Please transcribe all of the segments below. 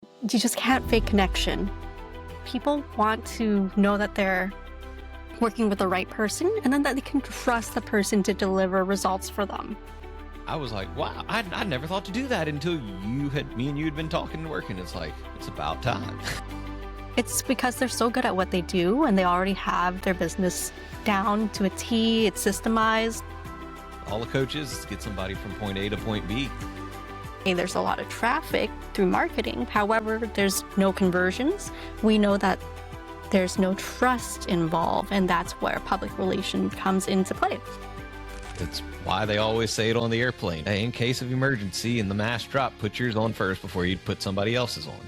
You just can't fake connection. People want to know that they're working with the right person and then that they can trust the person to deliver results for them. I was like, wow, I never thought to do that until me and you had been talking and working. It's like, it's about time. It's because they're so good at what they do and they already have their business down to a T. It's systemized. All the coaches get somebody from point A to point B. There's a lot of traffic through marketing. However, there's no conversions. We know that there's no trust involved, and that's where public relations comes into play. It's why they always say it on the airplane. Hey, in case of emergency and the mask drop, put yours on first before you put somebody else's on.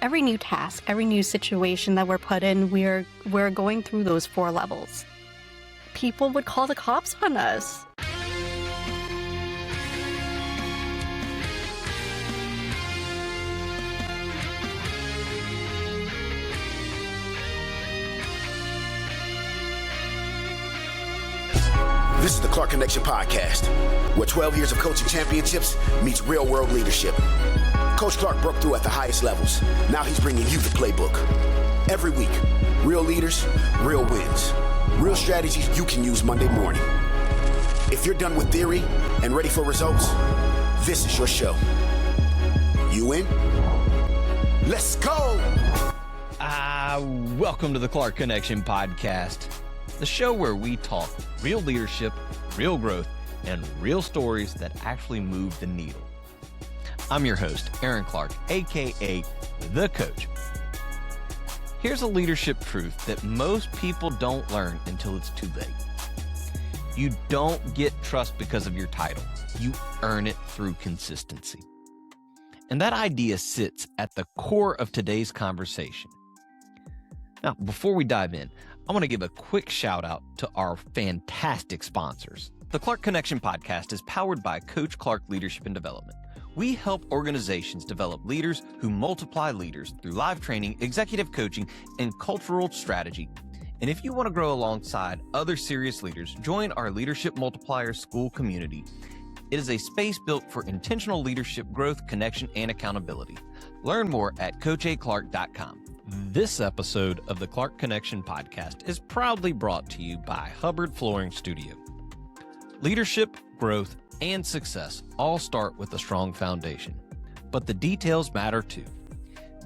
Every new task, every new situation that we're put in, we're going through those 4 levels. People would call the cops on us. This is the Clark Connection Podcast, where 12 years of coaching championships meets real-world leadership. Coach Clark broke through at the highest levels. Now he's bringing you the playbook. Every week, real leaders, real wins. Real strategies you can use Monday morning. If you're done with theory and ready for results, this is your show. You in? Let's go! Welcome to the Clark Connection Podcast, the show where we talk real leadership, real growth, and real stories that actually move the needle. I'm your host, Aaron Clark, aka The Coach. Here's a leadership truth that most people don't learn until it's too late. You don't get trust because of your title. You earn it through consistency. And that idea sits at the core of today's conversation. Now, before we dive in, I want to give a quick shout out to our fantastic sponsors. The Clark Connection Podcast is powered by Coach Clark Leadership and Development. We help organizations develop leaders who multiply leaders through live training, executive coaching, and cultural strategy. And if you want to grow alongside other serious leaders, join our Leadership Multiplier School community. It is a space built for intentional leadership growth, connection, and accountability. Learn more at coachaclark.com. This episode of the Clark Connection Podcast is proudly brought to you by Hubbard Flooring Studio. Leadership, growth, and success all start with a strong foundation, but the details matter too.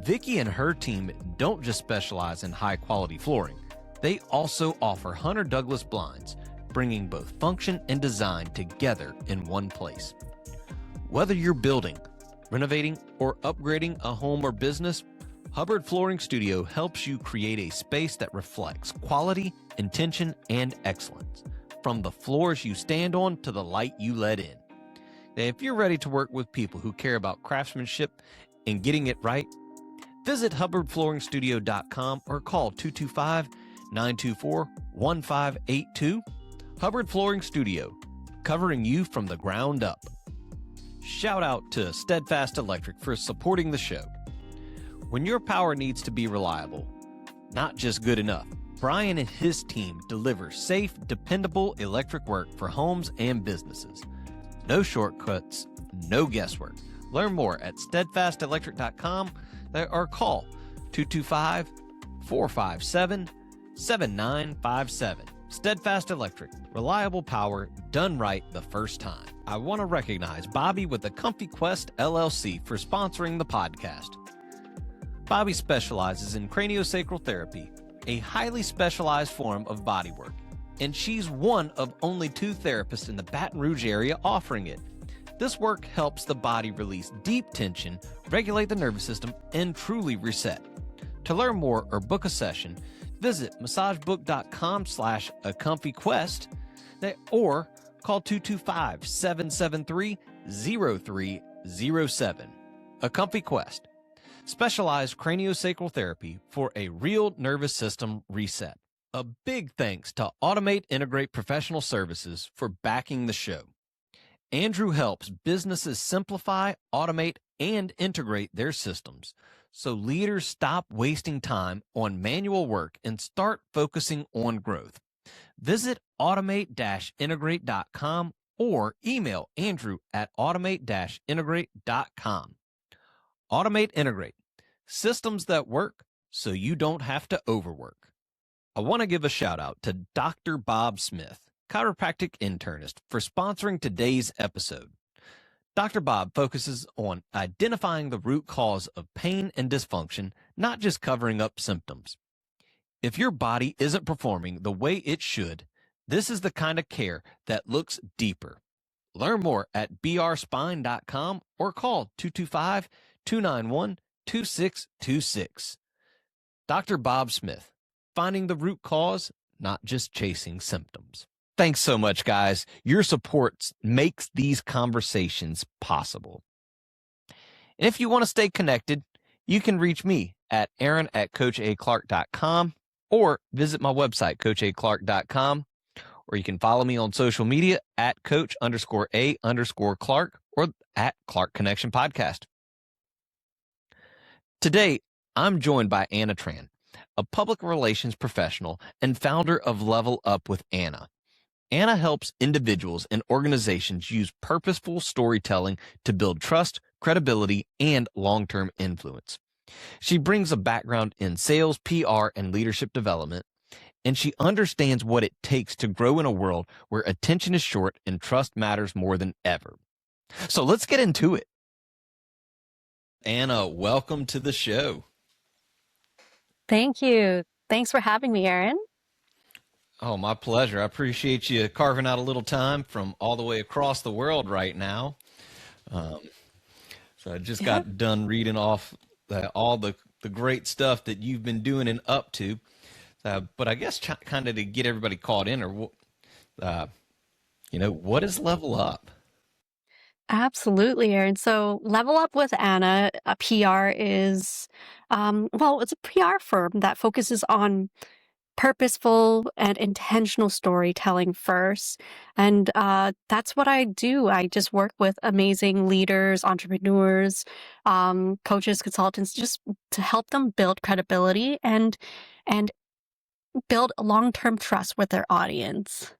Vicki and her team don't just specialize in high-quality flooring. They also offer Hunter Douglas blinds, bringing both function and design together in one place. Whether you're building, renovating, or upgrading a home or business, Hubbard Flooring Studio helps you create a space that reflects quality, intention, and excellence, from the floors you stand on to the light you let in. Now, if you're ready to work with people who care about craftsmanship and getting it right, visit hubbardflooringstudio.com or call 225-924-1582. Hubbard Flooring Studio, covering you from the ground up. Shout out to Steadfast Electric for supporting the show. When your power needs to be reliable, not just good enough, Brian and his team deliver safe, dependable electric work for homes and businesses. No shortcuts, no guesswork. Learn more at steadfastelectric.com or call 225-457-7957. Steadfast Electric, reliable power done right the first time. I want to recognize Bobby with the Comfy Quest LLC for sponsoring the podcast. Bobby specializes in craniosacral therapy, a highly specialized form of bodywork, and she's one of only 2 therapists in the Baton Rouge area offering it. This work helps the body release deep tension, regulate the nervous system, and truly reset. To learn more or book a session, visit massagebook.com/acomfyquest or call 225-773-0307. A Comfy Quest. Specialized craniosacral therapy for a real nervous system reset. A big thanks to Automate Integrate Professional Services for backing the show. Andrew helps businesses simplify, automate, and integrate their systems so leaders stop wasting time on manual work and start focusing on growth. Visit automate-integrate.com or email Andrew at automate-integrate.com. Automate, integrate. Systems that work so you don't have to overwork. I want to give a shout out to Dr. Bob Smith, chiropractic internist, for sponsoring today's episode. Dr. Bob focuses on identifying the root cause of pain and dysfunction, not just covering up symptoms. If your body isn't performing the way it should, this is the kind of care that looks deeper. Learn more at brspine.com or call 225-291-2626. Dr. Bob Smith, finding the root cause, not just chasing symptoms. Thanks so much, guys. Your support makes these conversations possible. And if you want to stay connected, you can reach me at aaron@coachaclark.com or visit my website, coachaclark.com, or you can follow me on social media at coach_a_Clark or at Clark Connection Podcast. Today, I'm joined by Anna Tran, a public relations professional and founder of Level Up with Anna. Anna helps individuals and organizations use purposeful storytelling to build trust, credibility, and long-term influence. She brings a background in sales, PR, and leadership development, and she understands what it takes to grow in a world where attention is short and trust matters more than ever. So let's get into it. Anna, welcome to the show. Thank you. Thanks for having me, Aaron. Oh, my pleasure. I appreciate you carving out a little time from all the way across the world right now. So I just got done reading off all the great stuff that you've been doing and up to. But I guess kind of to get everybody caught in, or what is Level Up? Absolutely, Aaron. So Level Up with Anna, a PR is, it's a PR firm that focuses on purposeful and intentional storytelling first. And that's what I do. I just work with amazing leaders, entrepreneurs, coaches, consultants, just to help them build credibility and build long-term trust with their audience.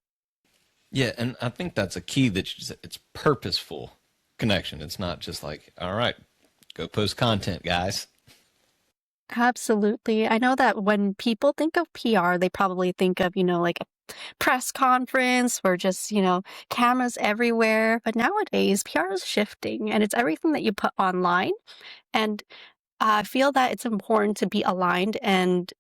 Yeah, and I think that's a key, that it's purposeful connection. It's not just like, all right, go post content, guys. Absolutely. I know that when people think of PR, they probably think of, like a press conference or just, cameras everywhere. But nowadays, PR is shifting and it's everything that you put online. And I feel that it's important to be aligned and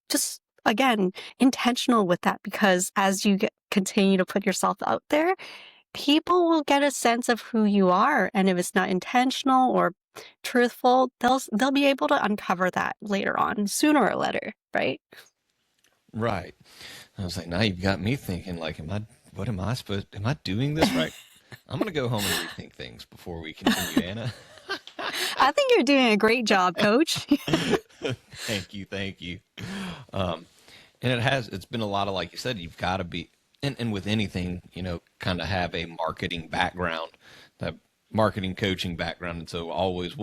just, again, intentional with that, because as you continue to put yourself out there, people will get a sense of who you are. And if it's not intentional or truthful, they'll be able to uncover that later on, sooner or later, right? Right. I was like, now you've got me thinking, like, am I doing this right? I'm going to go home and rethink things before we continue, Anna. I think you're doing a great job, Coach. Thank you. And it's been a lot of, like you said, you've got to be, and with anything, kind of have a marketing background, that marketing coaching background. And so always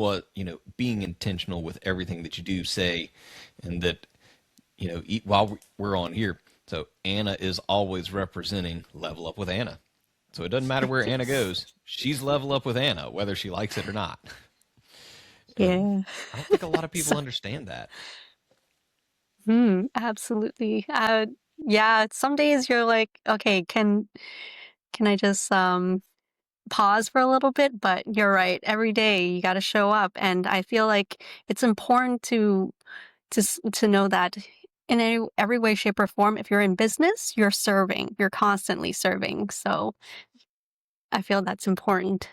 being intentional with everything that you do, say, and that, while we're on here. So Anna is always representing Level Up with Anna. So it doesn't matter where Anna goes. She's Level Up with Anna, whether she likes it or not. Yeah. I don't think a lot of people understand that. Absolutely. Yeah, some days you're like, okay, can I just pause for a little bit? But you're right. Every day you got to show up, and I feel like it's important to know that in every way, shape, or form, if you're in business, you're serving. You're constantly serving. So I feel that's important.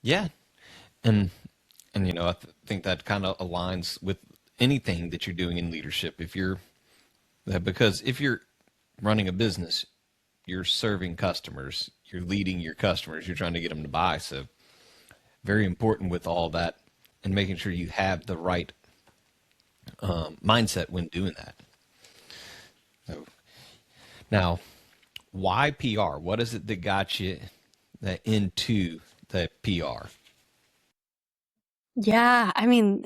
Yeah, and I think that kind of aligns with anything that you're doing in leadership. Because if you're running a business, you're serving customers, you're leading your customers, you're trying to get them to buy. So very important with all that, and making sure you have the right mindset when doing that. So, now, why PR? What is it that got you into the PR? Yeah, I mean,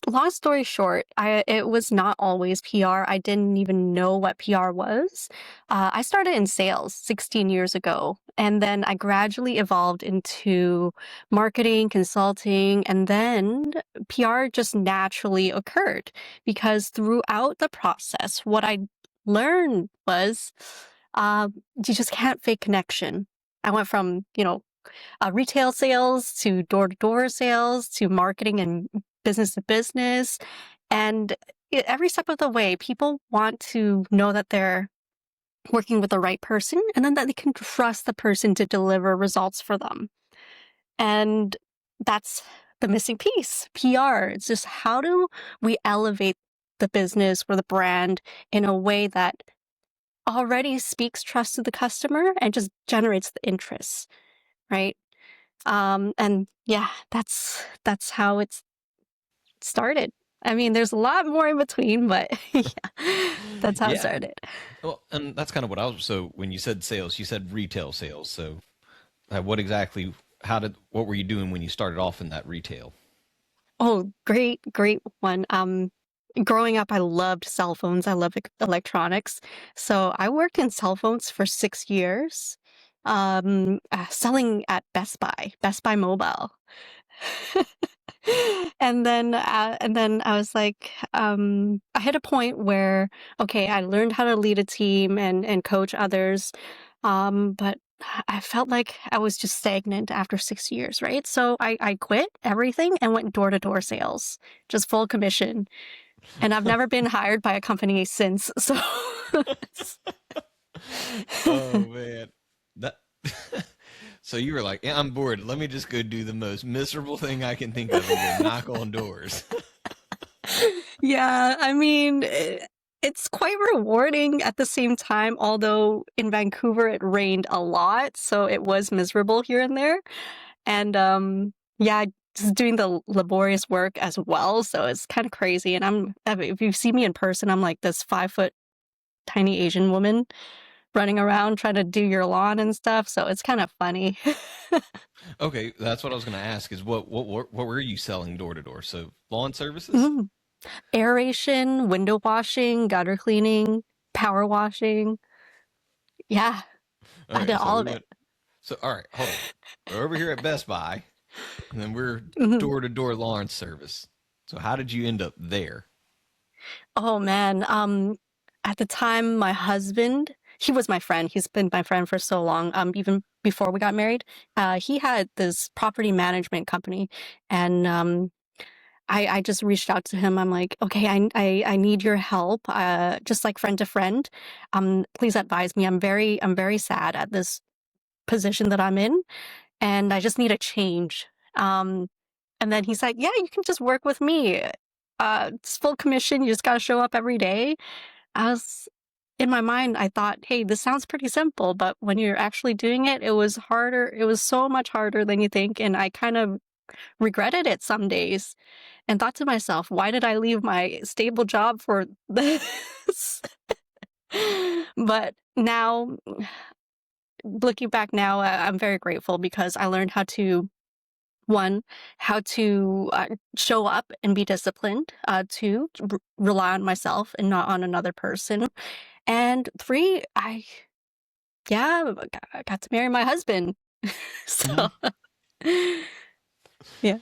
long story short, it was not always PR. I didn't even know what PR was. I started in sales 16 years ago, and then I gradually evolved into marketing, consulting, and then PR just naturally occurred because throughout the process, what I learned was you just can't fake connection. I went from, retail sales to door-to-door sales to marketing and business to business. And every step of the way, people want to know that they're working with the right person and then that they can trust the person to deliver results for them. And that's the missing piece, PR. It's just how do we elevate the business or the brand in a way that already speaks trust to the customer and just generates the interest, right? And yeah, that's how it's started. I mean, there's a lot more in between, but yeah, that's how it Yeah. started. Well, and that's kind of what I was. So when you said sales, you said retail sales. So what exactly? What were you doing when you started off in that retail? Oh, great one. Growing up, I loved cell phones. I loved electronics. So I worked in cell phones for 6 years, selling at Best Buy Mobile. And then I was like, I hit a point where, okay, I learned how to lead a team and coach others. But I felt like I was just stagnant after 6 years, right? So I quit everything and went door-to-door sales, just full commission. And I've never been hired by a company since. So Oh man, that. So you were like, yeah, I'm bored. Let me just go do the most miserable thing I can think of and go knock on doors. yeah, I mean, it's quite rewarding at the same time, although in Vancouver it rained a lot, so it was miserable here and there. And yeah, just doing the laborious work as well, so it's kind of crazy. And if you see me in person, I'm like this 5 foot tiny Asian woman running around trying to do your lawn and stuff, so it's kind of funny. Okay, that's what I was going to ask. Is what were you selling door to door? So lawn services. Mm. Aeration, window washing, gutter cleaning, power washing. Yeah, All I did right, so all we of it. went. So all right, hold on. We're over here at Best Buy, and then we're Mhm. door to door lawn service. So how did you end up there? Oh man, at the time, my husband, he was my friend. He's been my friend for so long. Even before we got married, he had this property management company, and I just reached out to him. I'm like, okay, I need your help, just like friend to friend. Please advise me. I'm very sad at this position that I'm in, and I just need a change. Um, and then he's like, yeah, you can just work with me. It's full commission. You just got to show up every day. I was in my mind, I thought, hey, this sounds pretty simple, but when you're actually doing it, it was harder. It was so much harder than you think. And I kind of regretted it some days and thought to myself, why did I leave my stable job for this? But now, looking back now, I'm very grateful because I learned how to one, how to show up and be disciplined. Two, rely on myself and not on another person. And three, I got to marry my husband. Hmm. So, yeah.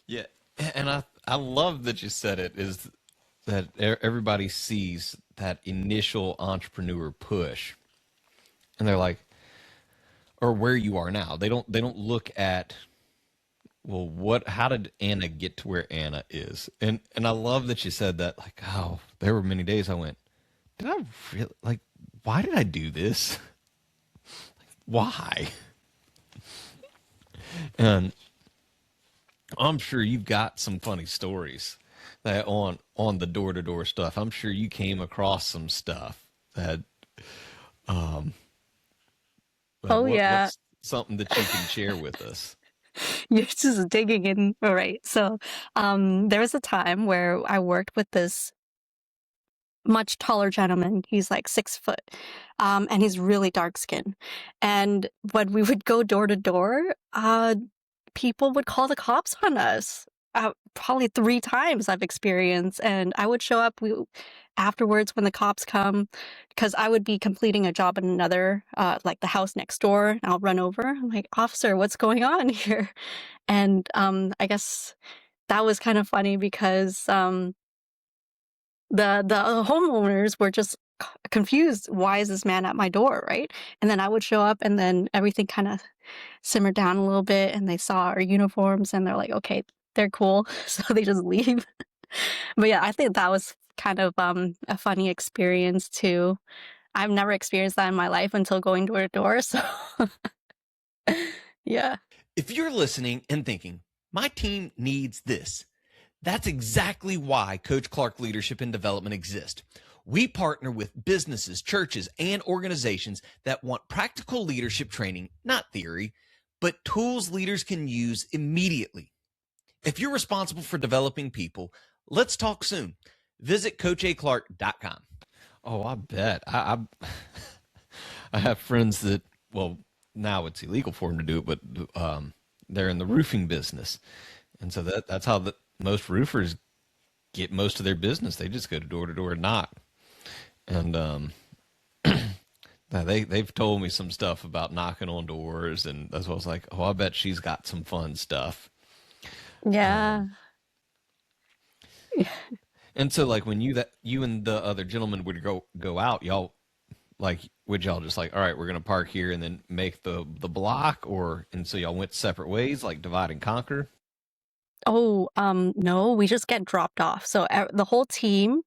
Yeah, and I love that you said it. Is that everybody sees that initial entrepreneur push, and they're like, or where you are now. They don't look at, well, how did Anna get to where Anna is? And I love that you said that. Like, oh, there were many days I went, did I really, like, why did I do this? Why? And I'm sure you've got some funny stories that on the door to door stuff. I'm sure you came across some stuff that um Oh, yeah. what's something that you can share with us? You're just digging in. All right. So, there was a time where I worked with this much taller gentleman. He's like 6 foot, and he's really dark skinned. And when we would go door to door, people would call the cops on us. probably 3 times I've experienced, and I would show up afterwards when the cops come, because I would be completing a job in another, like the house next door, and I'll run over. I'm like, officer, what's going on here? And I guess that was kind of funny because the homeowners were just confused. Why is this man at my door, right? And then I would show up, and then everything kind of simmered down a little bit, and they saw our uniforms, and they're like, okay, they're cool. So they just leave. But yeah, I think that was kind of a funny experience too. I've never experienced that in my life until going door to door. So yeah. If you're listening and thinking, my team needs this, that's exactly why Coach Clark Leadership and Development exists. We partner with businesses, churches, and organizations that want practical leadership training, not theory, but tools leaders can use immediately. If you're responsible for developing people, let's talk soon. Visit CoachAClark.com. Oh, I bet. I have friends that, well, now it's illegal for them to do it, but they're in the roofing business. And so that's how most roofers get most of their business. They just go door to door and knock. And they've told me some stuff about knocking on doors, and that's why I was like, oh, I bet she's got some fun stuff. Yeah. And so, like, when you and the other gentleman would go out, y'all, like, would y'all just like, all right, we're gonna park here and then make the block, and so y'all went separate ways, like divide and conquer? Oh, no, we just get dropped off. So the whole team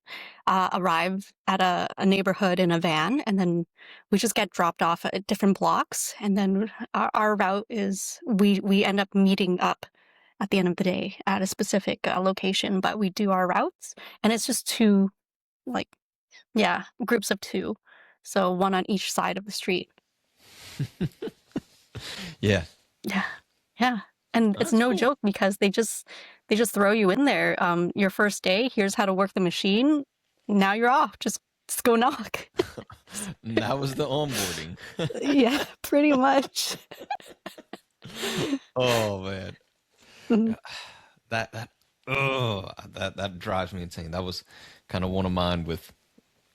arrive at a neighborhood in a van, and then we just get dropped off at different blocks. And then our route is we end up meeting up at the end of the day at a specific location, but we do our routes, and it's just two, like, yeah, groups of two. So one on each side of the street. Yeah. Yeah. Yeah. And it's That's no cool. joke because they just throw you in there. Your first day, here's how to work the machine. Now you're off. Just go knock. And that was the onboarding. Yeah, pretty much. Oh man. Mhm. That drives me insane. That was kind of one of mine with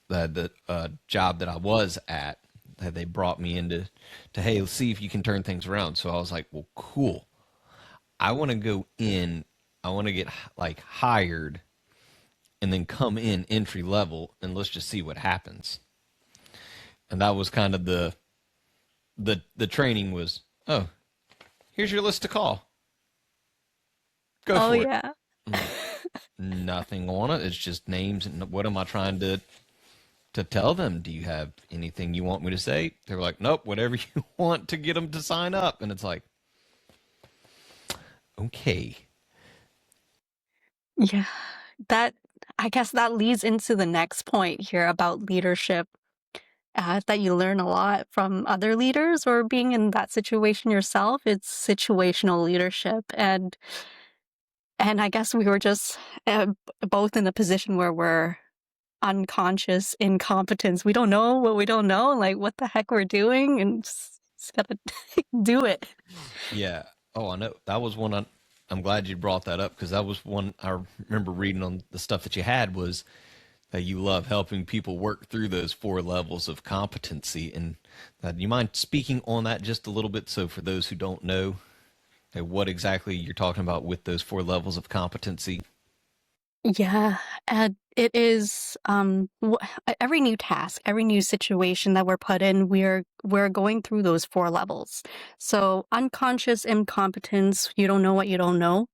the job that I was at. That they brought me into hey, let's see if you can turn things around. So I was like, well, cool. I want to go in. I want to get like hired, and then come in entry level, and let's just see what happens. And that was kind of the training was, oh, here's your list to call. Go Oh for it. yeah. Nothing on it. It's just names. And what am I trying to tell them? Do you have anything you want me to say? They're like, nope, whatever you want to get them to sign up. And it's like, okay. Yeah. I guess that leads into the next point here about leadership. That you learn a lot from other leaders or being in that situation yourself. It's situational leadership, and I guess we were just both in a position where we're unconscious incompetence. We don't know what we don't know, like what the heck we're doing, and just gotta do it. Yeah. Oh, I know. That was one. I'm glad you brought that up, because that was one I remember reading on the stuff that you had, was that you love helping people work through those 4 levels of competency. And do you mind speaking on that just a little bit? So for those who don't know, what exactly you're talking about with those 4 levels of competency? Yeah, and it is every new task, every new situation that we're put in, we're going through those 4 levels. So unconscious incompetence, you don't know what you don't know.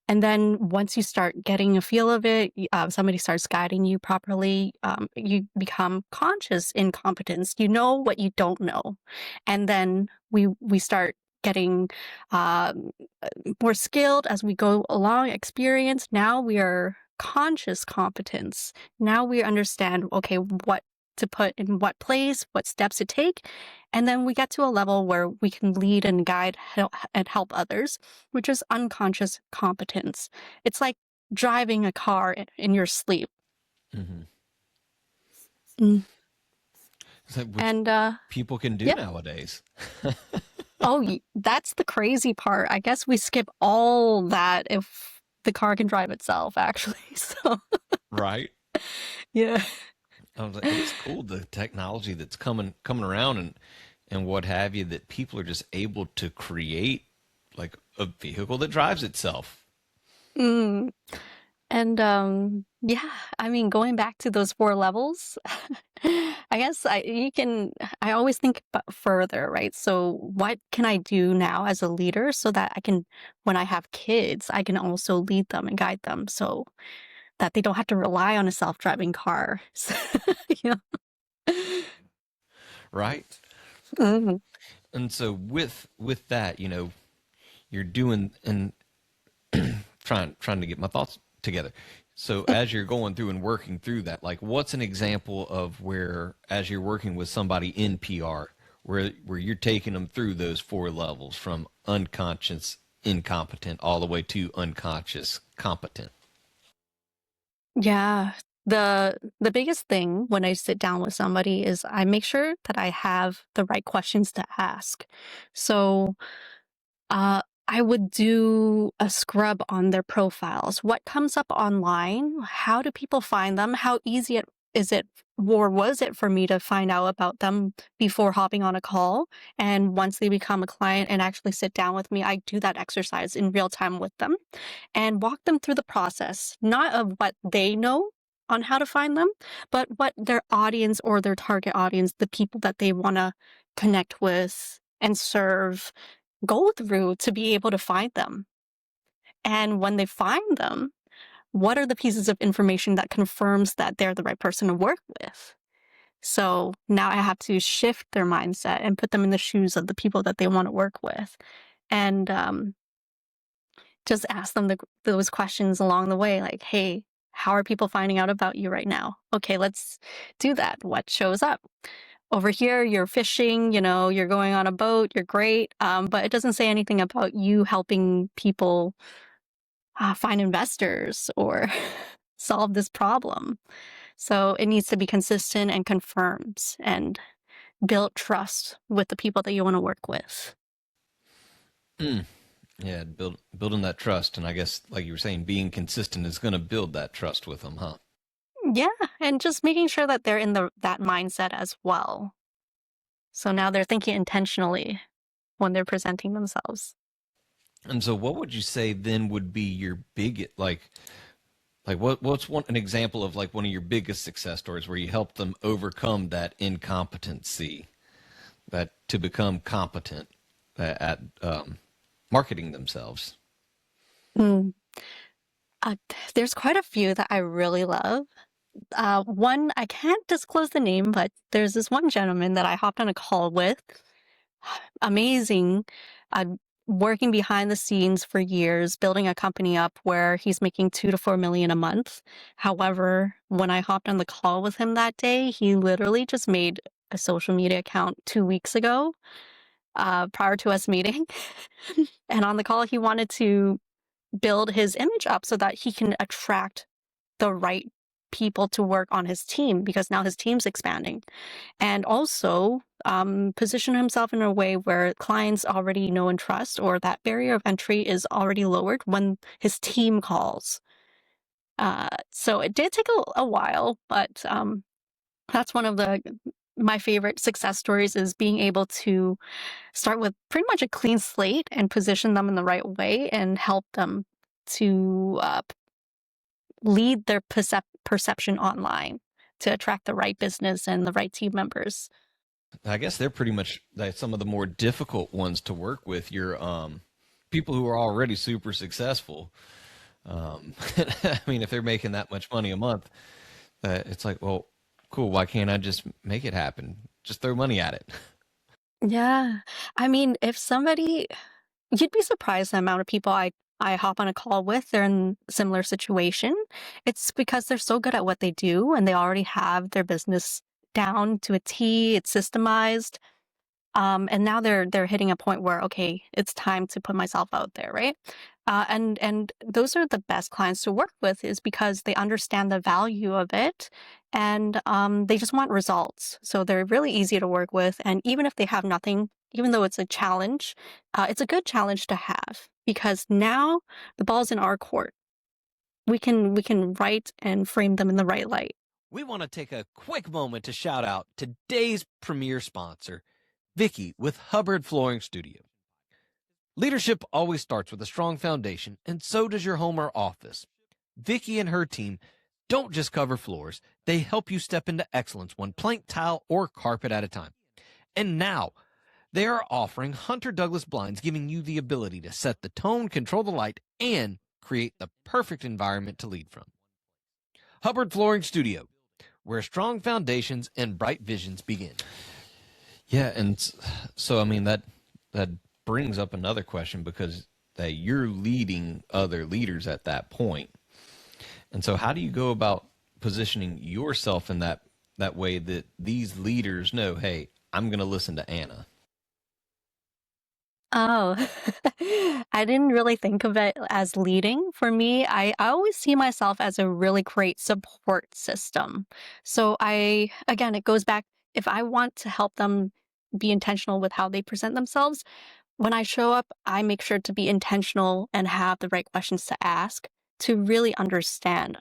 And then once you start getting a feel of it, somebody starts guiding you properly, you become conscious incompetence. You know what you don't know. And then we start getting more skilled as we go along, experience. Now we are conscious competence. Now we understand, okay, what to put in what place, what steps to take. And then we get to a level where we can lead and guide and help others, which is unconscious competence. It's like driving a car in your sleep. Mm-hmm. Mm. Which And people can do yeah. nowadays. Oh, that's the crazy part. I guess we skip all that if the car can drive itself, actually. So, Right. yeah. I was like, it is cool the technology that's coming around and what have you, that people are just able to create like a vehicle that drives itself. Mm. And yeah, I mean, going back to those 4 levels, I guess I always think further, right? So what can I do now as a leader so that I can, when I have kids, I can also lead them and guide them so that they don't have to rely on a self-driving car. So, you know? Right. Mhm. And so with that, you're doing and trying to get my thoughts together. So as you're going through and working through that, like what's an example of where, as you're working with somebody in PR, where you're taking them through those 4 levels from unconscious incompetent all the way to unconscious competent? Yeah. The biggest thing when I sit down with somebody is I make sure that I have the right questions to ask. So Uh, I would do a scrub on their profiles. What comes up online? How do people find them? How easy is it or was it for me to find out about them before hopping on a call? And once they become a client and actually sit down with me, I do that exercise in real time with them and walk them through the process, not of what they know on how to find them, but what their audience or their target audience, the people that they want to connect with and serve, go through to be able to find them. And when they find them, what are the pieces of information that confirms that they're the right person to work with? So now I have to shift their mindset and put them in the shoes of the people that they want to work with. And just ask them those questions along the way, like, hey, how are people finding out about you right now? Okay, let's do that. What shows up? Over here, you're fishing, you're going on a boat, you're great, but it doesn't say anything about you helping people find investors or solve this problem. So it needs to be consistent and confirms and build trust with the people that you want to work with. Mm. Yeah, building that trust, and I guess like you were saying, being consistent is going to build that trust with them, huh? Yeah, and just making sure that they're in that mindset as well. So now they're thinking intentionally when they're presenting themselves. And so, what would you say then would be your big like what's an example of like one of your biggest success stories where you help them overcome that incompetency, that to become competent at marketing themselves? Mm. Uh, there's quite a few that I really love. One, I can't disclose the name, but there's this one gentleman that I hopped on a call with. Amazing. Uh, Working behind the scenes for years, building a company up where he's making 2 to 4 million a month. However, when I hopped on the call with him that day, he literally just made a social media account 2 weeks ago, prior to us meeting. And on the call, he wanted to build his image up so that he can attract the right people to work on his team because now his team's expanding. And also position himself in a way where clients already know and trust, or that barrier of entry is already lowered when his team calls. So it did take a while, but that's one of my favorite success stories is being able to start with pretty much a clean slate and position them in the right way and help them to lead their perception online to attract the right business and the right team members. I guess they're pretty much like some of the more difficult ones to work with. Your people who are already super successful. I mean, if they're making that much money a month, it's like, well, cool. Why can't I just make it happen? Just throw money at it. Yeah. I mean, you'd be surprised the amount of people I hop on a call with, they're in a similar situation. It's because they're so good at what they do and they already have their business down to a T, it's systemized. And now they're hitting a point where, okay, it's time to put myself out there, right? And those are the best clients to work with is because they understand the value of it and they just want results. So they're really easy to work with. And even if they have nothing, even though it's a challenge, it's a good challenge to have because now the ball's in our court. we can write and frame them in the right light. We want to take a quick moment to shout out today's premier sponsor, Vicky with Hubbard Flooring Studio. Leadership always starts with a strong foundation, and so does your home or office. Vicky and her team don't just cover floors, they help you step into excellence one plank, tile, or carpet at a time. And now, they are offering Hunter Douglas blinds, giving you the ability to set the tone, control the light, and create the perfect environment to lead from. Hubbard Flooring Studio, where strong foundations and bright visions begin. Yeah, and so, I mean, that brings up another question, because that you're leading other leaders at that point. And so how do you go about positioning yourself in that way that these leaders know, hey, I'm going to listen to Anna? Oh, I didn't really think of it as leading. For me, I always see myself as a really great support system. So again, it goes back, if I want to help them be intentional with how they present themselves, when I show up, I make sure to be intentional and have the right questions to ask to really understand,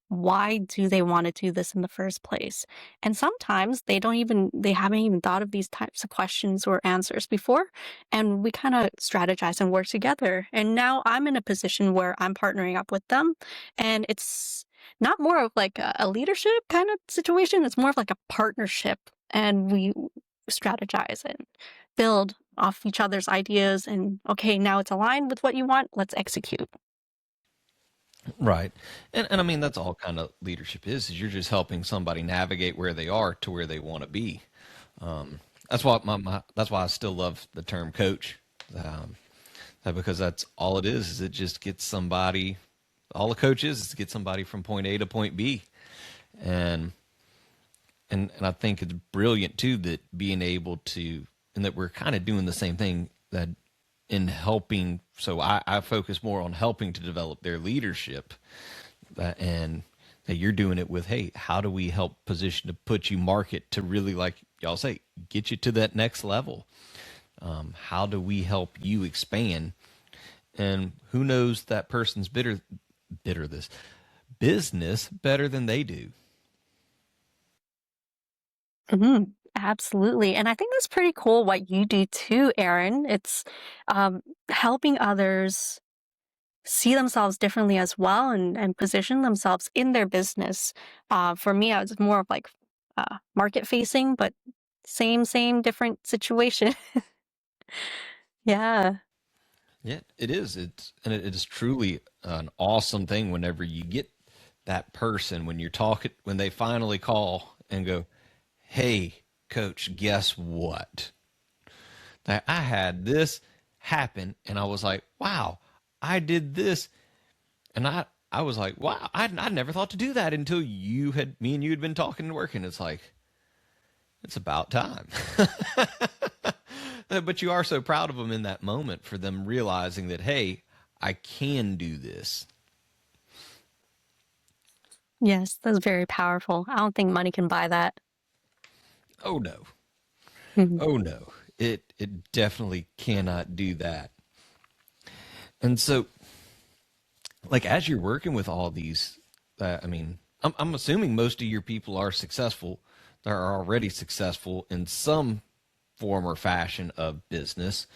why do they want to do this in the first place? And sometimes they haven't even thought of these types of questions or answers before. And we kind of strategize and work together. And now I'm in a position where I'm partnering up with them. And it's not more of like a leadership kind of situation. It's more of like a partnership. And we strategize and build off each other's ideas. And okay, now it's aligned with what you want. Let's execute. Right. And I mean, that's all kind of leadership is you're just helping somebody navigate where they are to where they want to be. That's why that's why I still love the term coach. Because that's all it is it just gets somebody, all a coach is to get somebody from point A to point B. And I think it's brilliant too, that being able to, and that we're kind of doing the same thing, that in helping. So I focus more on helping to develop their leadership, and that you're doing it with, hey, how do we help position to put you market to really, like y'all say, get you to that next level? How do we help you expand? And who knows that person's this business better than they do? Hmm. Absolutely. And I think that's pretty cool what you do too, Aaron. It's helping others see themselves differently as well, and position themselves in their business. For me, I was more of like market facing, but same, different situation. Yeah. Yeah, it is. It is truly an awesome thing whenever you get that person, when you're talking, when they finally call and go, hey, coach, guess what? Now, I had this happen, and I was like, wow, I did this. And I was like, wow, I never thought to do that until me and you had been talking and working. It's like, it's about time. But you are so proud of them in that moment, for them realizing that, hey, I can do this. Yes, that's very powerful. I don't think money can buy that. Oh no. Mhm. Oh no. It definitely cannot do that. And so, like, as you're working with all these, I mean, I'm assuming most of your people are successful. They're already successful in some form or fashion of business.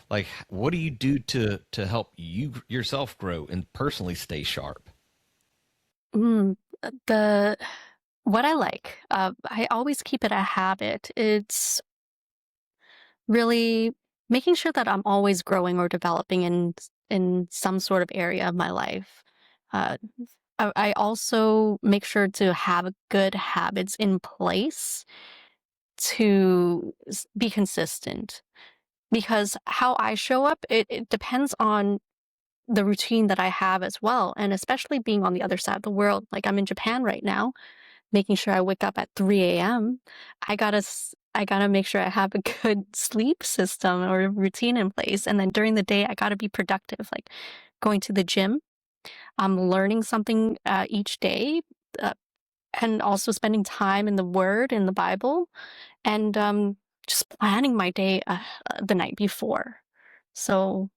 Like, what do you do to help you yourself grow and personally stay sharp? Mm, what I like, I always keep it a habit. It's really making sure that I'm always growing or developing in some sort of area of my life. Uh, I also make sure to have good habits in place to be consistent, because how I show up, it depends on the routine that I have as well. And especially being on the other side of the world, like I'm in Japan right now, making sure I wake up at 3 a.m. I gotta make sure I have a good sleep system or routine in place. And then during the day, I gotta be productive, like going to the gym. I'm learning something each day, uh, and also spending time in the Word, in the Bible, and just planning my day the night before. So,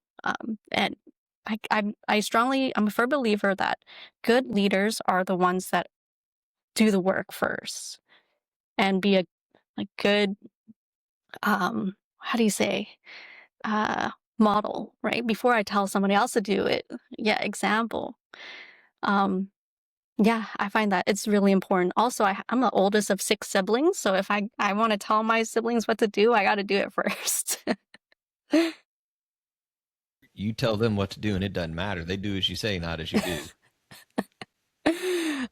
and I'm a firm believer that good leaders are the ones that do the work first and be a good, how do you say, model, right? Before I tell somebody else to do it. Yeah, example. Yeah, I find that it's really important. Also, I'm the oldest of 6 siblings, so if I want to tell my siblings what to do, I got to do it first. You tell them what to do, and it doesn't matter. They do as you say, not as you do.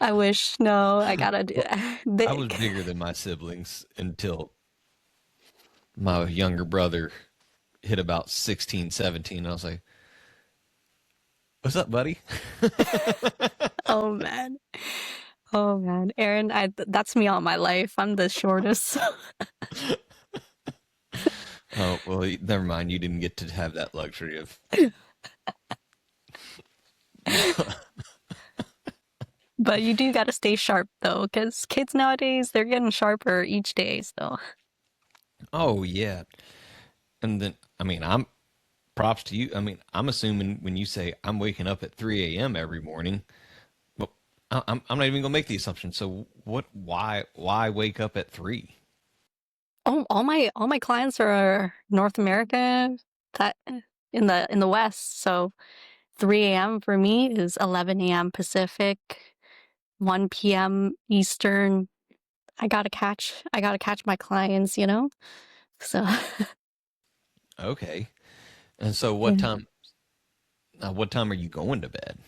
I wish. No, I gotta do. Well, I was bigger than my siblings until my younger brother hit about 16, 17. I was like, what's up, buddy? Oh man. Oh man, Aaron, that's me all my life. I'm the shortest. Oh, well, never mind. You didn't get to have that luxury of. But you do got to stay sharp though, because kids nowadays, they're getting sharper each day. So, Oh, yeah. And then, I mean, I'm props to you. I mean, I'm assuming when you say I'm waking up at 3 a.m. every morning, well, I'm not even gonna make the assumption. So why wake up at 3? oh, all my clients are North America, that in the West. So 3 a.m. for me is 11 a.m. Pacific, 1 p.m. Eastern. I gotta catch my clients, you know? So Okay. And so yeah. what time are you going to bed?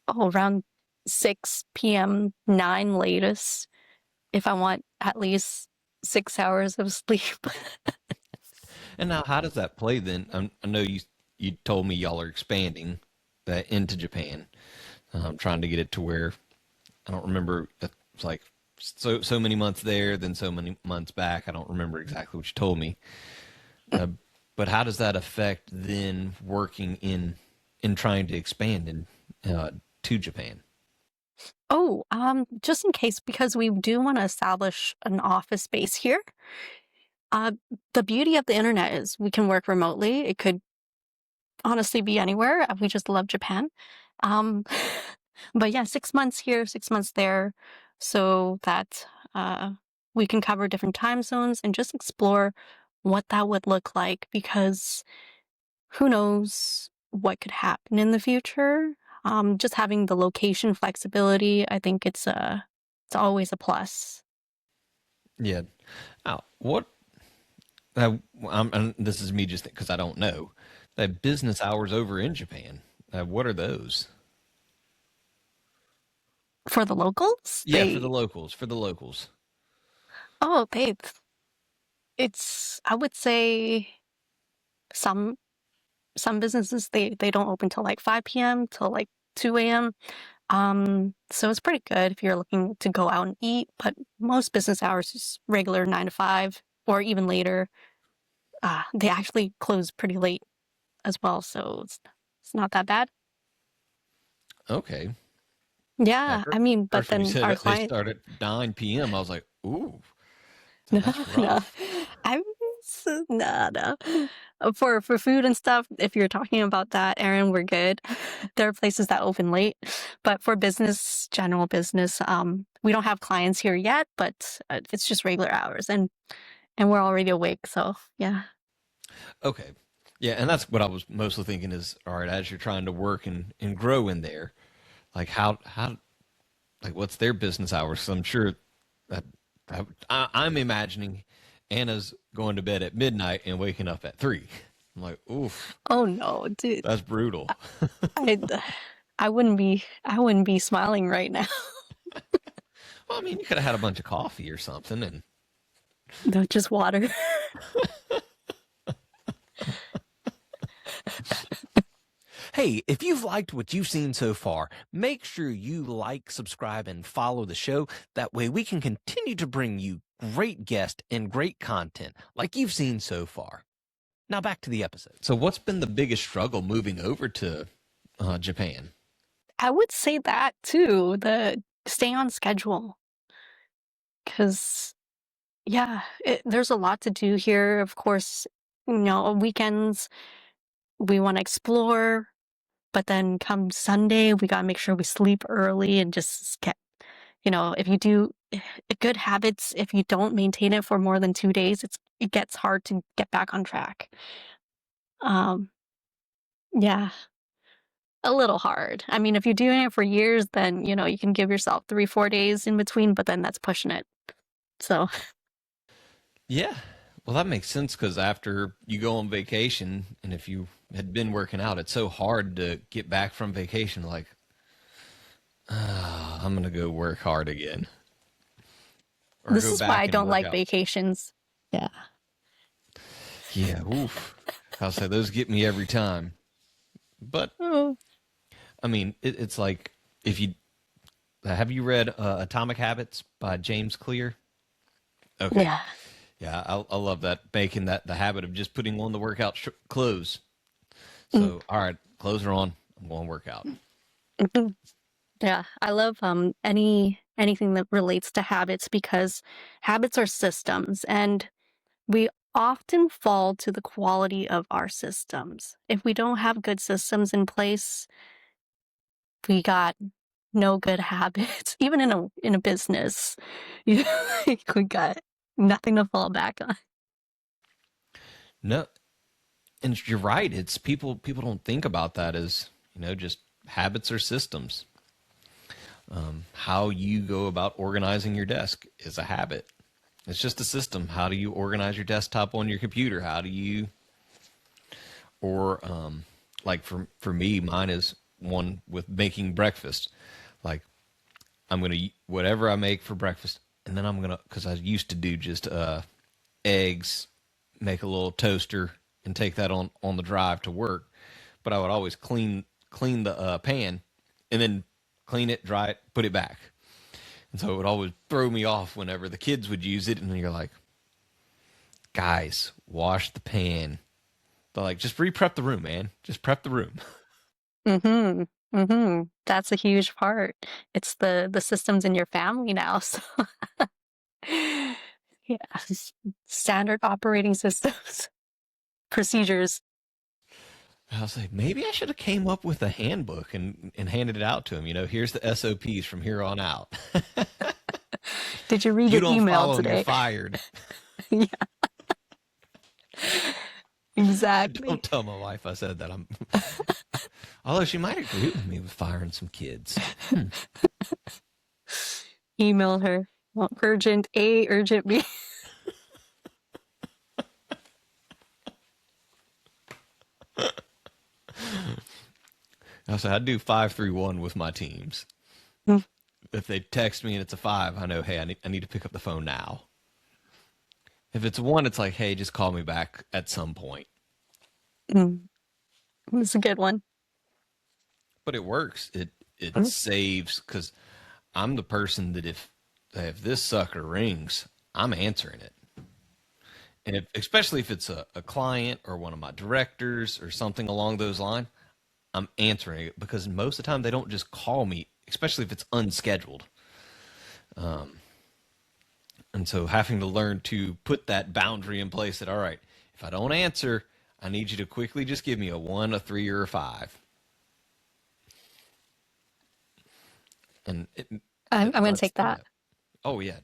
Oh, around 6 p.m., 9 latest, if I want at least 6 hours of sleep. And now, how does that play then? I know you told me y'all are expanding that into Japan. I'm trying to get it to where I don't remember. It's like so many months there, then so many months back. I don't remember exactly what you told me. Uh, but how does that affect then working in trying to expand to Japan? Oh, just in case, because we do want to establish an office space here. Uh, the beauty of the internet is we can work remotely. It could honestly be anywhere. We just love Japan. Um, but yeah, 6 months here, 6 months there, so that we can cover different time zones and just explore what that would look like, because who knows what could happen in the future. Just having the location flexibility, I think it's always a plus. Yeah. What? And this is me just because I don't know. Business hours over in Japan. What are those? For the locals, Yeah, for the locals. For the locals. oh, it's, I would say, some some businesses, they don't open till like 5 p.m. till like 2 a.m. So it's pretty good if you're looking to go out and eat, but most business hours is regular 9 to 5 or even later. They actually close pretty late as well, so it's not that bad. Okay. Yeah, At I mean, but first, when you then said our they client, start at 9 p.m., I was like, ooh, no, that's no, rough. I'm no, no. For food and stuff, if you're talking about that, Aaron, we're good. There are places that open late, but for business, general business, we don't have clients here yet, but it's just regular hours, and we're already awake, so yeah. Okay. Yeah, and that's what I was mostly thinking is, all right, as you're trying to work and grow in there, like how like what's their business hours? 'Cause I'm sure that I'm imagining Anna's going to bed at midnight and waking up at 3. I'm like, oof, Oh no, dude, that's brutal. I I wouldn't be smiling right now. Well, I mean, you could have had a bunch of coffee or something, and No, just water. hey, if you've liked what you've seen so far, make sure you like, subscribe, and follow the show. That way we can continue to bring you great guests and great content like you've seen so far. Now back to the episode. So what's been the biggest struggle moving over to Japan? I would say that too, the stay on schedule, because yeah, there's a lot to do here. Of course, weekends we want to explore. But then come Sunday, we got to make sure we sleep early and just get, if you do good habits, if you don't maintain it for more than 2 days, it gets hard to get back on track. Um, yeah, a little hard. I mean, if you're doing it for years, then, you can give yourself 3, 4 days in between, but then that's pushing it. So, Yeah. Well, that makes sense because after you go on vacation, and if you had been working out, it's so hard to get back from vacation like, I'm going to go work hard again. Or this go is why back I and don't work like out. vacations. Yeah. Yeah, oof. I'll say those get me every time. But, Oh. I mean, it's like if you have you read Atomic Habits by James Clear? Okay. Yeah. Yeah, I love that. Making that the habit of just putting on the workout clothes. So, all right, clothes are on. I'm going to work out. Mhm. Yeah, I love anything that relates to habits because habits are systems and we often fall to the quality of our systems. If we don't have good systems in place, we got no good habits. Even in a business, like we got nothing to fall back on. No, and you're right. It's people don't think about that as, just habits or systems. How you go about organizing your desk is a habit. It's just a system. How do you organize your desktop on your computer? How do you, or like for me, mine is one with making breakfast. Like I'm gonna eat whatever I make for breakfast, and then I'm gonna, because I used to do just eggs, make a little toaster, and take that on the drive to work. But I would always clean the pan, and then clean it, dry it, put it back. And so it would always throw me off whenever the kids would use it, and you're like, guys, wash the pan. They're like, just re-prep the room, man. Just prep the room. That's a huge part. It's the systems in your family now. So yeah, standard operating systems, procedures. I was like, maybe I should have came up with a handbook and handed it out to him. Here's the SOPs from here on out. Did you read You your don't email follow them, today? you're fired. Yeah, exactly. Don't tell my wife I said that. Although she might agree with me with firing some kids. Email her. Well, urgent A, urgent B. I said I do 531 with my teams. Mm. If they text me and it's a 5, I know, hey, I need to pick up the phone now. If it's a 1, it's like, hey, just call me back at some point. It's a good one. But it works. It saves, because I'm the person that if this sucker rings, I'm answering it. And especially if it's a client or one of my directors or something along those lines, I'm answering it, because most of the time they don't just call me, especially if it's unscheduled. And so having to learn to put that boundary in place that, all right, if I don't answer, I need you to quickly just give me a 1, a 3, or a 5. And I'm going to lets take them that. know. Oh, yeah.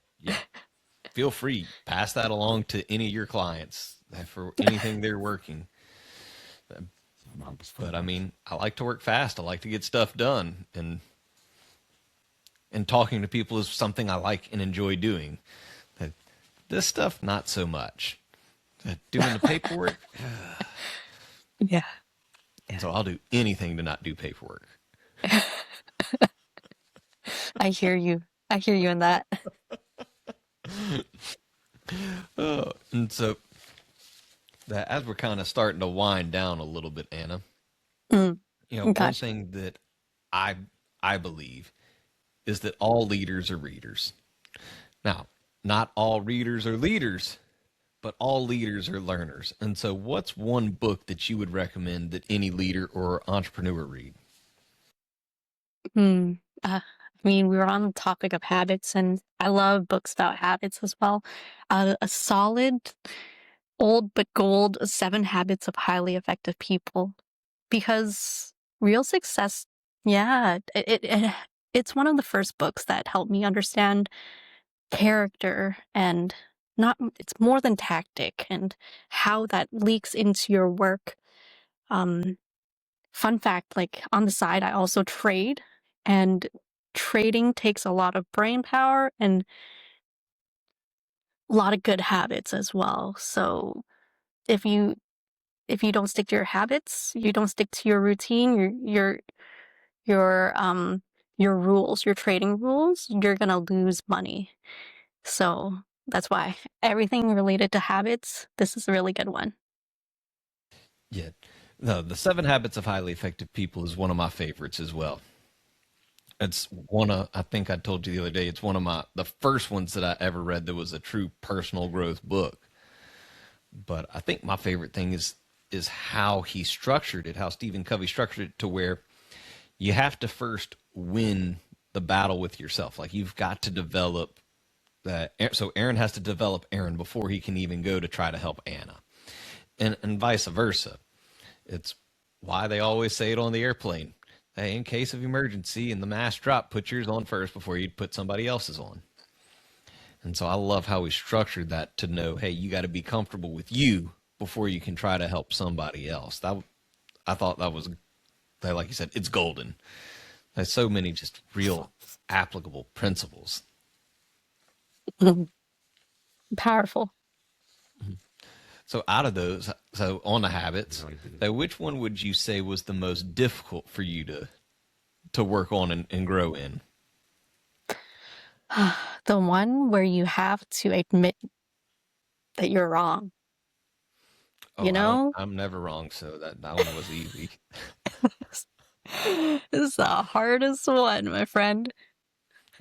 Feel free. Pass that along to any of your clients for anything they're working. But I mean, I like to work fast. I like to get stuff done, and talking to people is something I like and enjoy doing. This stuff, not so much. Doing the paperwork, Yeah. so I'll do anything to not do paperwork. I hear you. I hear you in that. And so that, as we're kind of starting to wind down a little bit, Anna, Mm, one gotcha. thing that I believe is that all leaders are readers. Now, not all readers are leaders, but all leaders are learners. And so what's one book that you would recommend that any leader or entrepreneur read? I mean, we were on the topic of habits, and I love books about habits as well. A solid, old but gold, 7 Habits of Highly Effective People. Because Real success, yeah, it's one of the first books that helped me understand character and not it's more than tactic and how that leaks into your work. Um, Fun fact, like on the side, I also trade, and trading takes a lot of brain power and a lot of good habits as well. So if you don't stick to your habits, you don't stick to your routine, your rules, your trading rules, you're gonna lose money. So that's why everything related to habits, this is a really good one. Yeah. No, The Seven Habits of Highly Effective People is one of my favorites as well. It's one of, I think I told you the other day, it's one of the first ones that I ever read that was a true personal growth book. But I think my favorite thing is how he structured it, how Stephen Covey structured it to where you have to first win the battle with yourself. Like you've got to develop that. So Aaron has to develop Aaron before he can even go to try to help Anna, and vice versa. It's why they always say it on the airplane. Hey, in case of emergency and the mask drop, put yours on first before you put somebody else's on. And so I love how he structured that to know, hey, you got to be comfortable with you before you can try to help somebody else. I thought that was, like you said, it's golden. There's so many just real applicable principles. Powerful. So out of those, so on the habits, so which one would you say was the most difficult for you to work on and grow in? The one where you have to admit that you're wrong. Oh, You know? I'm never wrong, so that one was easy. This is the hardest one, my friend.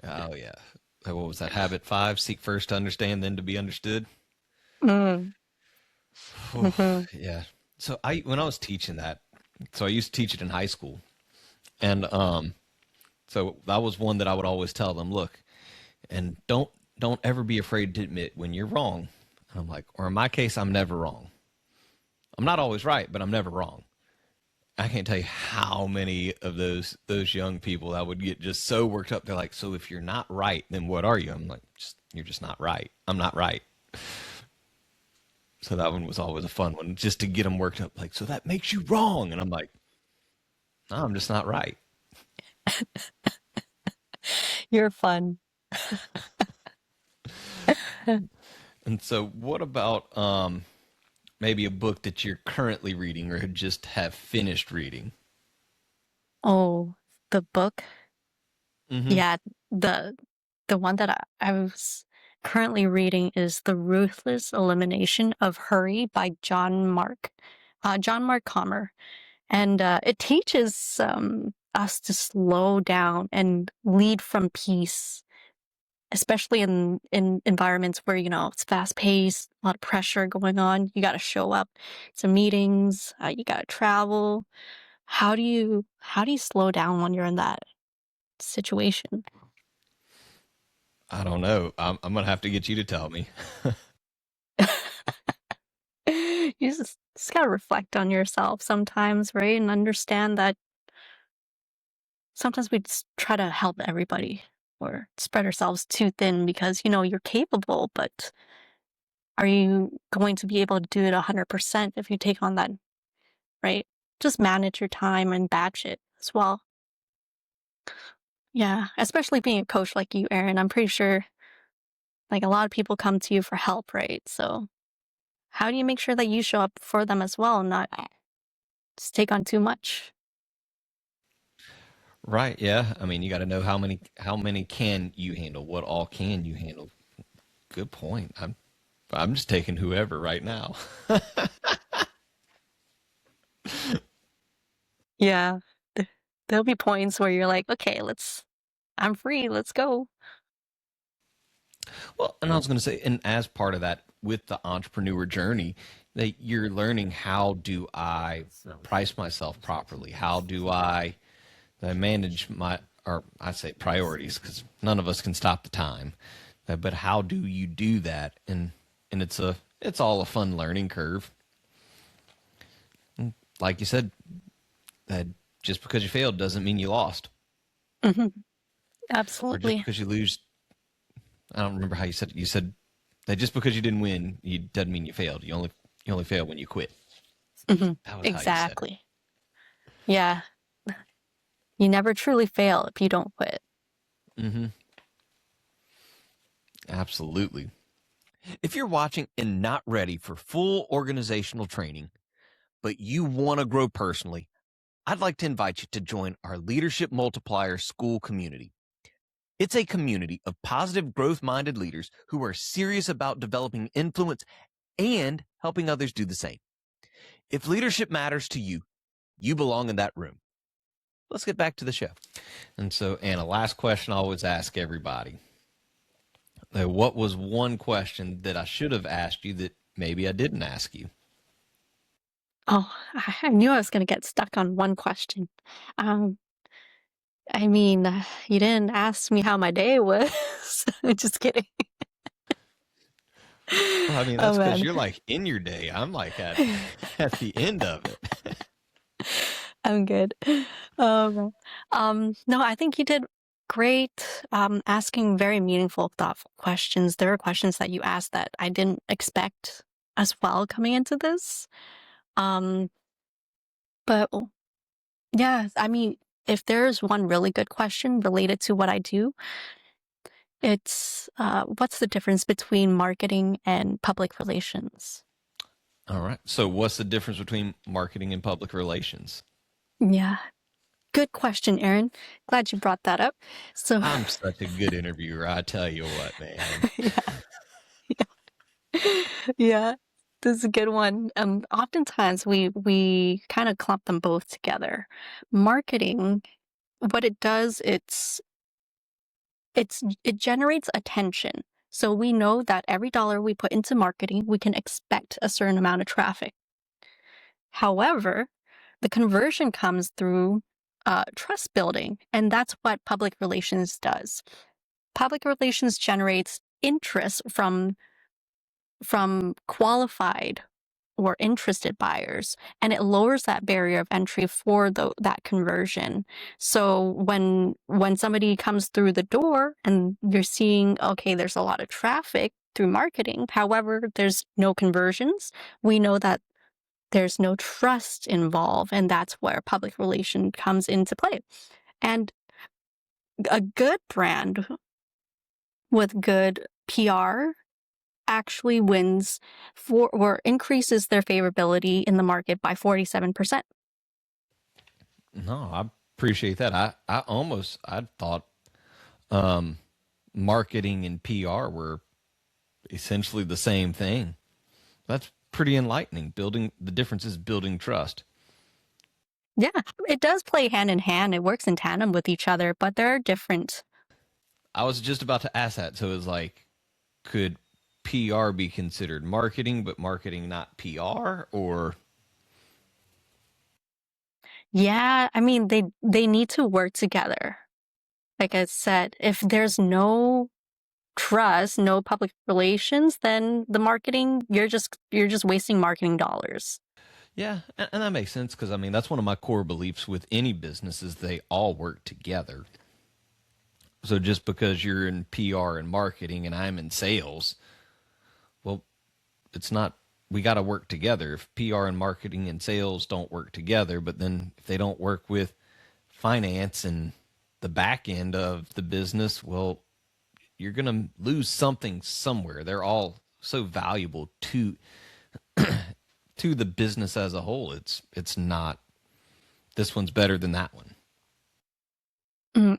Oh yeah. What was that? Habit 5: seek first to understand, then to be understood. Mm. Mm-hmm. Yeah. So when I was teaching that, so I used to teach it in high school, and so that was one that I would always tell them, look, and don't ever be afraid to admit when you're wrong. And I'm like, or in my case, I'm never wrong. I'm not always right, but I'm never wrong. I can't tell you how many of those young people that would get just so worked up. They're like, so if you're not right, then what are you? I'm like, you're just not right. I'm not right. So that one was always a fun one, just to get them worked up. Like, so that makes you wrong. And I'm like, no, I'm just not right. You're fun. And so what about maybe a book that you're currently reading or just have finished reading? Oh, the book? Mm-hmm. Yeah, the one that I was currently reading is The Ruthless Elimination of Hurry by John Mark Comer. And it teaches us to slow down and lead from peace, especially in environments where, it's fast paced, a lot of pressure going on. You got to show up to meetings, you got to travel. How do you slow down when you're in that situation? I don't know. I'm going to have to get you to tell me. You just gotta reflect on yourself sometimes, right? And understand that sometimes we just try to help everybody or spread ourselves too thin because, you're capable, but are you going to be able to do it 100% if you take on that, right? Just manage your time and batch it as well. Yeah, especially being a coach like you, Aaron. I'm pretty sure like a lot of people come to you for help, right? So how do you make sure that you show up for them as well and not just take on too much? Right. Yeah. I mean, you got to know how many can you handle? What all can you handle? Good point. I'm just taking whoever right now. Yeah. There'll be points where you're like, okay, I'm free, let's go. Well, and I was going to say, and as part of that, with the entrepreneur journey, that you're learning, how do I price myself properly? How do I manage or I say priorities, because none of us can stop the time. But how do you do that? And it's all a fun learning curve. And like you said, that just because you failed doesn't mean you lost. Mm-hmm. Or just Absolutely. because you lose, I don't remember how you said it. You said that just because you didn't win, you doesn't mean you failed. You only fail when you quit. Mm-hmm. That was how you said it. Exactly. Yeah. You never truly fail if you don't quit. Mm-hmm. Absolutely. If you're watching and not ready for full organizational training, but you want to grow personally, I'd like to invite you to join our Leadership Multiplier School community. It's a community of positive, growth-minded leaders who are serious about developing influence and helping others do the same. If leadership matters to you, you belong in that room. Let's get back to the show. And so, Anna, last question I always ask everybody. What was one question that I should have asked you that maybe I didn't ask you? Oh, I knew I was going to get stuck on one question. Um, I mean, you didn't ask me how my day was. Just kidding. Well, I mean, Oh that's because man. you're like in your day. I'm like at the end of it. I'm good. Oh, no, I think you did great, asking very meaningful, thoughtful questions. There are questions that you asked that I didn't expect as well coming into this. Um, but yeah, I mean, if there's one really good question related to what I do, it's what's the difference between marketing and public relations? All right. So what's the difference between marketing and public relations? Yeah, good question, Aaron. Glad you brought that up. So, I'm such a good interviewer. I tell you what, man. yeah, this is a good one. Oftentimes we kind of clump them both together. Marketing, what it does, it generates attention. So we know that every dollar we put into marketing, we can expect a certain amount of traffic. However, the conversion comes through trust building, and that's what public relations does. Public relations generates interest from qualified or interested buyers, and it lowers that barrier of entry for that conversion. So when somebody comes through the door and you're seeing, okay, there's a lot of traffic through marketing, however, there's no conversions, we know that there's no trust involved, and that's where public relation comes into play. And a good brand with good PR actually wins for or increases their favorability in the market by 47%. No, I appreciate that. I thought marketing and PR were essentially the same thing. That's pretty enlightening. The difference is building trust. Yeah, it does play hand in hand. It works in tandem with each other, but they're different. I was just about to ask that. So it's like, could PR be considered marketing, but marketing not PR? Or Yeah, I mean they need to work together. Like I said, if there's no trust, no public relations, then the marketing, you're just wasting marketing dollars. yeah, and that makes sense because I mean that's one of my core beliefs with any business is they all work together. So just because you're in PR and marketing and I'm in sales, well, it's not. We got to work together. If PR and marketing and sales don't work together, but then if they don't work with finance and the back end of the business, well, you're going to lose something somewhere. They're all so valuable to to the business as a whole. It's not this one's better than that one.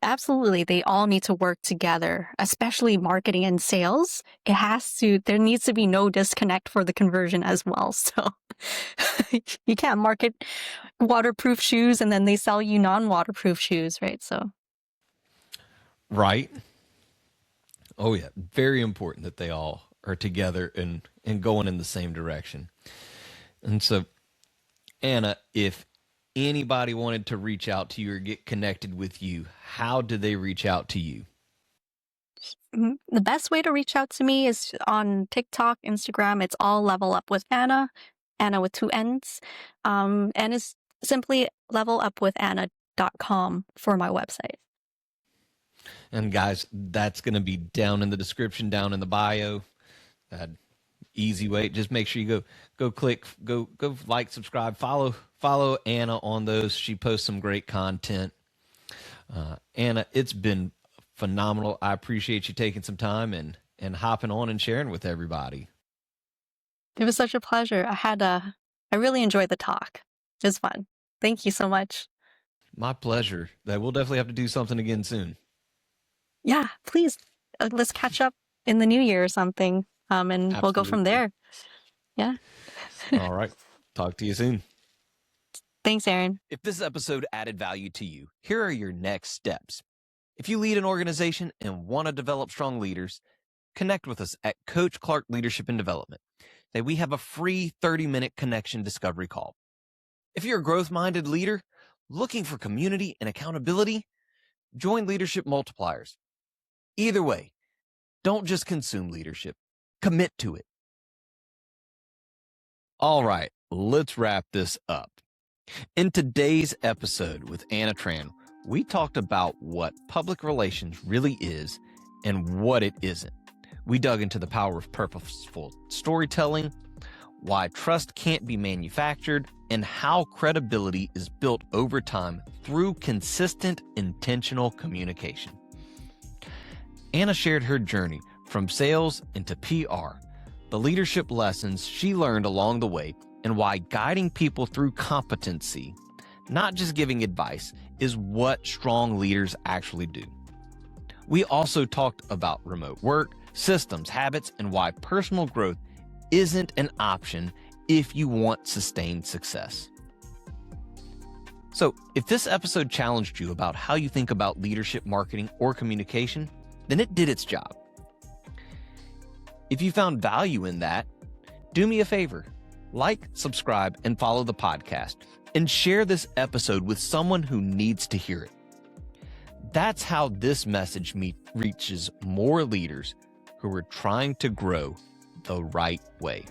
Absolutely. They all need to work together, especially marketing and sales. There needs to be no disconnect for the conversion as well. So you can't market waterproof shoes and then they sell you non-waterproof shoes, right? So. Right. Oh yeah. Very important that they all are together and going in the same direction. And so, Anna, if anybody wanted to reach out to you or get connected with you, how do they reach out to you? The best way to reach out to me is on TikTok, Instagram. It's all Level Up with Anna with two N's. And simply levelupwithanna.com for my website. And guys, that's going to be down in the description, down in the bio. Easy way. Just make sure you go click, go like, subscribe, follow Anna on those. She posts some great content. Anna, it's been phenomenal. I appreciate you taking some time and hopping on and sharing with everybody. It was such a pleasure. I really enjoyed the talk. It was fun. Thank you so much. My pleasure. We'll definitely have to do something again soon. Yeah, please. Let's catch up in the new year or something. And Absolutely. We'll go from there. Yeah. All right. Talk to you soon. Thanks, Aaron. If this episode added value to you, here are your next steps. If you lead an organization and want to develop strong leaders, connect with us at Coach Clark Leadership and Development. We have a free 30-minute connection discovery call. If you're a growth-minded leader looking for community and accountability, join Leadership Multipliers. Either way, don't just consume leadership, commit to it. All right, let's wrap this up. In today's episode with Anna Tran, we talked about what public relations really is and what it isn't. We dug into the power of purposeful storytelling, why trust can't be manufactured, and how credibility is built over time through consistent, intentional communication. Anna shared her journey from sales into PR, the leadership lessons she learned along the way, and why guiding people through competency, not just giving advice, is what strong leaders actually do. We also talked about remote work, systems, habits, and why personal growth isn't an option if you want sustained success. So, if this episode challenged you about how you think about leadership, marketing, or communication, then it did its job. If you found value in that, do me a favor, like, subscribe, and follow the podcast, and share this episode with someone who needs to hear it. That's how this message reaches more leaders who are trying to grow the right way.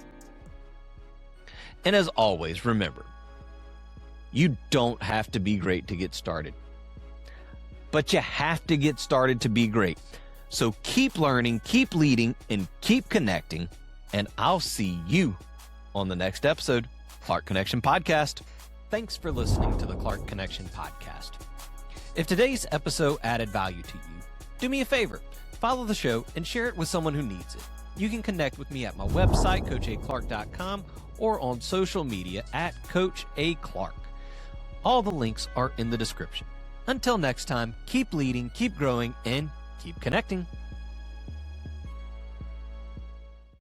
And as always, remember, you don't have to be great to get started, but you have to get started to be great. So keep learning, keep leading, and keep connecting, and I'll see you on the next episode, Clark Connection Podcast. Thanks for listening to the Clark Connection Podcast. If today's episode added value to you, do me a favor, follow the show and share it with someone who needs it. You can connect with me at my website, coachaclark.com, or on social media at Coach A. Clark. All the links are in the description. Until next time, keep leading, keep growing, and keep connecting.